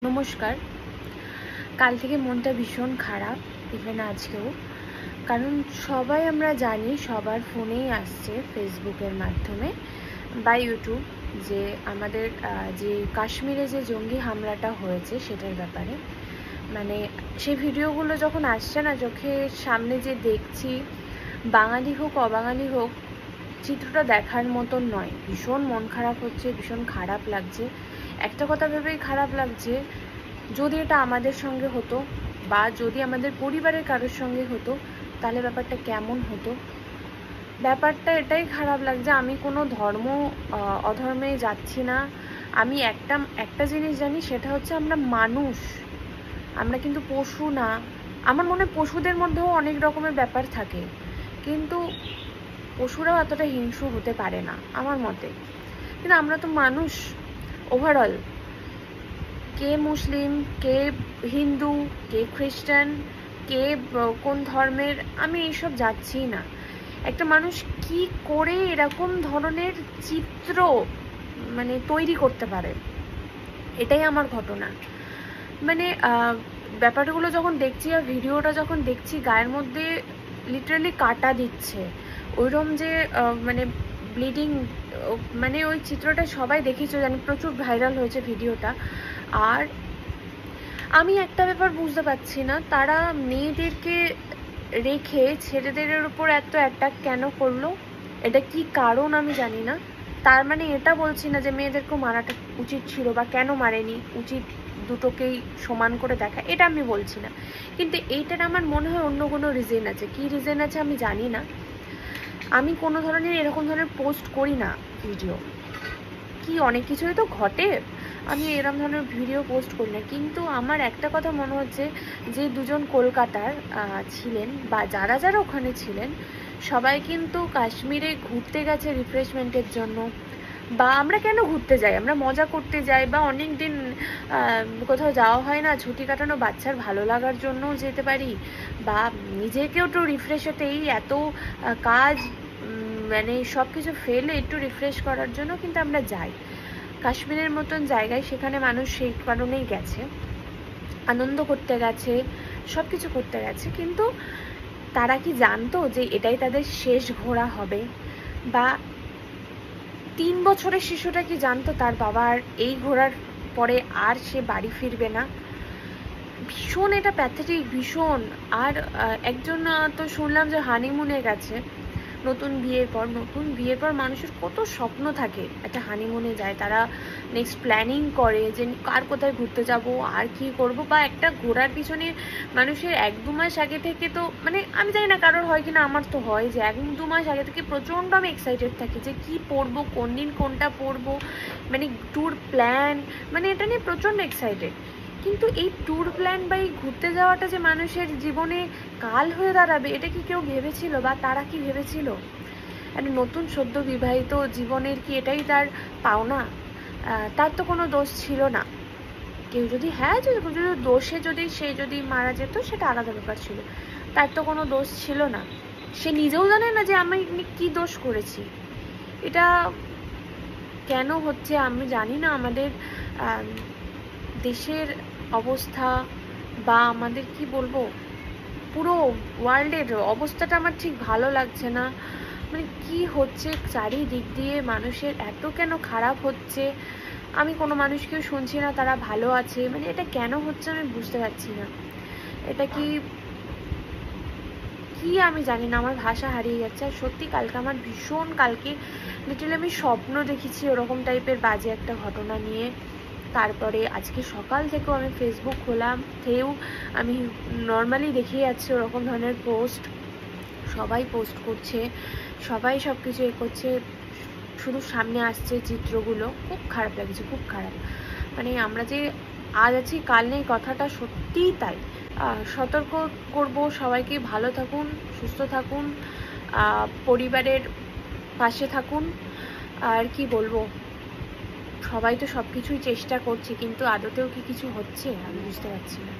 নমস্কার। কাল থেকে মনটা ভীষণ খারাপ, ইভেন আজকেও। কারণ সবাই আমরা জানি, সবার ফোনেই আসছে ফেসবুকের মাধ্যমে বা ইউটিউব, যে আমাদের যে কাশ্মীরে যে জঙ্গি হামলাটা হয়েছে সেটার ব্যাপারে। মানে সেই ভিডিওগুলো যখন আসছে না, চোখের সামনে যে দেখছি, বাঙালি হোক অবাঙালি হোক, চিত্রটা দেখার মতন নয়। ভীষণ মন খারাপ হচ্ছে, ভীষণ খারাপ লাগছে। একটা কথা ভেবেই খারাপ লাগছে, যদি এটা আমাদের সঙ্গে হতো বা যদি আমাদের পরিবারের কারোর সঙ্গে হতো তাহলে ব্যাপারটা কেমন হতো। ব্যাপারটা এটাই খারাপ লাগছে, আমি কোনো ধর্ম অধর্মে যাচ্ছি না। আমি একটা জিনিস জানি, সেটা হচ্ছে আমরা মানুষ, আমরা কিন্তু পশু না। আমার মনে হয় পশুদের মধ্যেও অনেক রকমের ব্যাপার থাকে, কিন্তু পশুরাও এতটা হিংস্র হতে পারে না আমার মতে। কিন্তু আমরা তো মানুষ ওভারঅল। কে মুসলিম, কে হিন্দু, কে খ্রিস্টান, কে কোন ধর্মের, আমি এইসব যাচ্ছি না। একটা মানুষ কি করে এরকম ধরনের চিত্র তৈরি করতে পারে, এটাই আমার ঘটনা। ব্যাপারগুলো যখন দেখছি আর ভিডিওটা যখন দেখছি, গায়ের মধ্যে লিটারালি কাটা দিচ্ছে। ওইরকম যে ব্লিডিং, ওই চিত্রটা সবাই দেখেছো জানি, প্রচুর ভাইরাল হয়েছে ভিডিওটা। আর আমি একটা ব্যাপার বুঝতে পারছি না, তারা মেয়েদেরকে রেখে ছেলেদের উপর এত অ্যাটাক কেন করলো, এটা কি কারণ আমি জানি না। তার মানে এটা বলছি না যে মেয়েদেরকেও মারাটা উচিত ছিল বা কেন মারেনি, উচিত দুটোকেই সমান করে দেখা, এটা আমি বলছি না। কিন্তু এইটার আমার মনে হয় অন্য কোনো রিজন আছে। কি রিজন আছে আমি জানি না। আমি কোনো ধরনের এরকম ধরনের পোস্ট করি না ভিডিও, কি অনেক কিছুই তো ঘটে, আমি এরকম ধরনের ভিডিও পোস্ট করি না। কিন্তু আমার একটা কথা মনে হচ্ছে, যে দুজন কলকাতার ছিলেন বা যারা যারা ওখানে ছিলেন, সবাই কিন্তু কাশ্মীরে ঘুরতে গেছে রিফ্রেশমেন্টের জন্য। বা আমরা কেন ঘুরতে যাই, আমরা মজা করতে যাই, বা অনেক দিন কোথাও যাওয়া হয় না, ছুটি কাটানো, বাচ্চার ভালো লাগার জন্যও যেতে পারি, বা নিজেকেও একটু রিফ্রেশ হতে, এই এত কাজ সব কিছু ফেলে একটু রিফ্রেশ করার জন্য কিন্তু আমরা যাই কাশ্মীরের মতন জায়গায়। সেখানে মানুষ সেই কারণেই গেছে, আনন্দ করতে গেছে, সব কিছু করতে গেছে। কিন্তু তারা কি জানতো যে এটাই তাদের শেষ ঘোরা হবে? বা 3 বছরের শিশুটা কি জানতো তার বাবার এই ঘোরার পরে আর সে বাড়ি ফিরবে না? ভীষণ এটা প্যাথেটিক, ভীষণ। আর একজন তো শুনলাম যে হানিমুনে গেছে নতুন বিয়ের পর মানুষের কত স্বপ্ন থাকে, একটা হানিমুনে যায়, তারা নেক্সট প্ল্যানিং করে যে কার কোথায় ঘুরতে যাব, আর কি করব। বা একটা ঘোরার পিছনে মানুষের 1-2 মাস আগে থেকে তো আমি জানি না কারোর হয় কিনা, আমার তো হয় যে 1-2 মাস আগে থেকে প্রচণ্ড আমি এক্সাইটেড থাকি যে কি পরবো, কোন দিন কোনটা পরবো, ট্যুর প্ল্যান, এটা নিয়ে প্রচণ্ড এক্সাইটেড। কিন্তু এই ট্যুর প্ল্যান বা এই ঘুরতে যাওয়াটা যে মানুষের জীবনে কাল হয়ে দাঁড়াবে, এটা কি কেউ ভেবেছিল? বা তারা কি ভেবেছিল? একটা নতুন সদ্য বিবাহিত জীবনের কি এটাই তার পাওনা? তার তো কোনো দোষ ছিল না। কেউ যদি যদি দোষে সে যদি মারা যেত, সেটা আলাদা ব্যাপার ছিল। তার তো কোনো দোষ ছিল না, সে নিজেও জানে না যে আমি কি দোষ করেছি। এটা কেন হচ্ছে আমি জানি না। আমাদের দেশের অবস্থা বা আমাদের কি বলবো, পুরো ওয়ার্ল্ডের অবস্থাটা আমার ঠিক ভালো লাগছে না। কি হচ্ছে চারিদিক দিয়ে, মানুষের এত কেন খারাপ হচ্ছে? আমি কোনো মানুষকেও শুনছি না তারা ভালো আছে। এটা কেন হচ্ছে আমি বুঝতে পারছি না। এটা কি আমি জানি না, আমার ভাষা হারিয়ে যাচ্ছে। আর সত্যি কালকে লিটারালি আমি স্বপ্ন দেখেছি ওরকম টাইপের বাজে একটা ঘটনা নিয়ে। তারপরে আজকে সকাল থেকেও আমি ফেসবুক আমি নর্মালি দেখে যাচ্ছি ওরকম ধরনের পোস্ট, সবাই পোস্ট করছে, সবাই সব কিছু করছে, শুধু সামনে আসছে চিত্রগুলো। খুব খারাপ লাগছে, খুব খারাপ। আমরা যে আজ আছি কাল নেই, কথাটা সত্যিই তাই। সতর্ক করব সবাইকে, ভালো থাকুন, সুস্থ থাকুন, পরিবারের পাশে থাকুন। আর কি বলবো, সবাই তো সব কিছুই চেষ্টা করছে, কিন্তু আদতেও কি কিছু হচ্ছে আমি বুঝতে পারছি না।